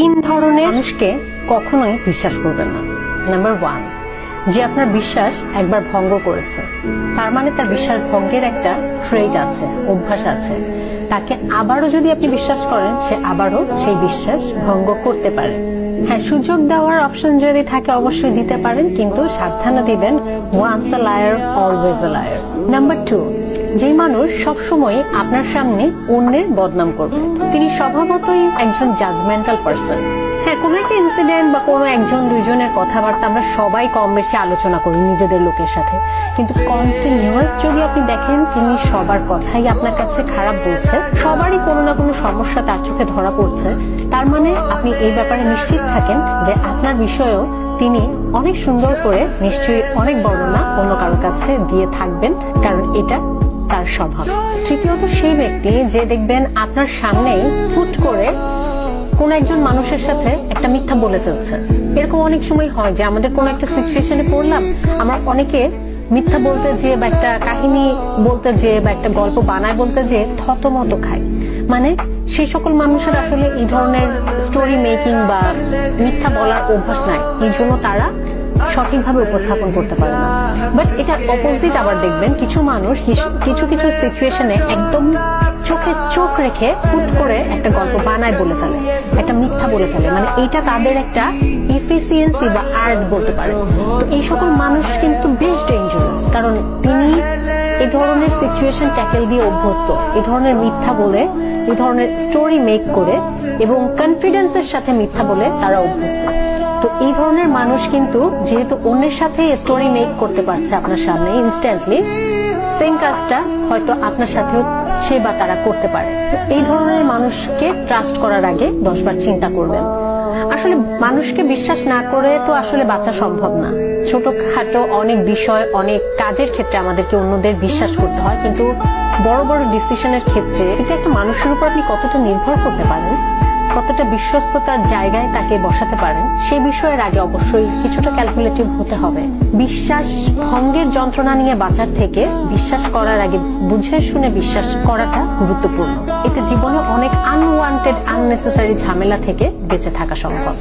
তিন ধরনের মানুষকে কখনোই বিশ্বাস করবেন না। নাম্বার 1, যে আপনার বিশ্বাস একবার ভঙ্গ করেছে, তার মানে তার বিশ্বাস ভঙ্গের একটা ট্রেড আছে, অভ্যাস আছে। তাকে আবারও যদি আপনি বিশ্বাস করেন, সে আবারও সেই বিশ্বাস ভঙ্গ করতে পারে। হ্যাঁ, সুযোগ দেওয়ার অপশন যদি থাকে অবশ্যই দিতে পারেন, কিন্তু সাবধানে দিবেন। Once a liar always a liar. Number 2, যে মানুষ সবসময় আপনার সামনে অন্যের বদনাম করবে, তিনি স্বভাবতই একজন জাজমেন্টাল পারসন। হ্যাঁ, কোনো একটা ইনসিডেন্ট বা কোনো একজন দুইজনের কথাবার্তা আমরা সবাই কম বেশি আলোচনা করি নিজেদের লোকের সাথে, কিন্তু কন্টিনিউয়াস যদি আপনি দেখেন তিনি সবার কথাই আপনার কাছে খারাপ বলছে, সবারই কোনো না কোনো সমস্যা তার চোখে ধরা পড়ছে, তার মানে আপনি এই ব্যাপারে নিশ্চিত থাকেন যে আপনার বিষয়েও তিনি অনেক সুন্দর করে নিশ্চয়ই অনেক বর্ণনা অন্য কারোর কাছে দিয়ে থাকবেন, কারণ এটা তার স্বভাব। তৃতীয়ত, সেই ব্যক্তি যে দেখবেন আপনার সামনেই হুট করে কোন একজন মানুষের সাথে একটা মিথ্যা বলে ফেলছে। এরকম অনেক সময় হয় যে আমাদের কোন একটা সিচুয়েশনে পড়লাম, আমরা অনেকে মিথ্যা বলতে যেয়ে বা একটা কাহিনী বলতে যেয়ে বা একটা গল্প বানায় বলতে যেয়ে থতমত খাই। মানে সেই সকল মানুষের আসলে এই ধরনের স্টোরি মেকিং বা মিথ্যা বলার অভ্যাস নাই, এই জন্য তারা সঠিকভাবে উপস্থাপন করতে পারে না। বাট এটার অপোজিট আবার দেখবেন, কিছু মানুষ কিছু কিছু সিচুয়েশনে একদম চোখে চোখ রেখে হুট করে একটা গল্প বানায় বলে ফেলে, একটা মিথ্যা বলে ফেলে। মানে এইটা তাদের একটা এফিসিয়েন্সি বা আর্ট বলতে পারে। তো এই সকল মানুষ কিন্তু বেশ ডেঞ্জারাস, কারণ তিনি এই ধরনের সিচুয়েশন ট্যাকেল দিয়ে অভ্যস্ত, এই ধরনের মিথ্যা বলে, এই ধরনের স্টোরি মেক করে এবং কনফিডেন্সের সাথে মিথ্যা বলে তারা অভ্যস্ত। তো এই ধরনের মানুষ কিন্তু যেহেতু অন্যের সাথে স্টোরি মেক করতে পারছে আপনার সামনে ইনস্ট্যান্টলি, সেম কাজটা হয়তো আপনার সাথেও সে বা তারা করতে পারে। এই ধরনের মানুষকে ট্রাস্ট করার আগে 10 বার চিন্তা করবেন। আসলে মানুষকে বিশ্বাস না করে তো আসলে বাঁচা সম্ভব না। ছোটখাটো অনেক বিষয়, অনেক কাজের ক্ষেত্রে আমাদেরকে অন্যদের বিশ্বাস করতে হয়, কিন্তু বড় বড় ডিসিশনের ক্ষেত্রে এটা একটা মানুষের উপর আপনি কতটা নির্ভর করতে পারেন, কতটা বিশ্বস্ততার জায়গায় তাকে বসাতে পারেন, সেই বিষয়ের আগে অবশ্যই কিছুটা ক্যালকুলেটিভ হতে হবে। বিশ্বাস ভঙ্গের যন্ত্রণা নিয়ে বাঁচার থেকে বিশ্বাস করার আগে বুঝে শুনে বিশ্বাস করাটা গুরুত্বপূর্ণ। এতে জীবনে অনেক আনওয়ান্টেড আননেসেসারি ঝামেলা থেকে বেঁচে থাকা সম্ভব।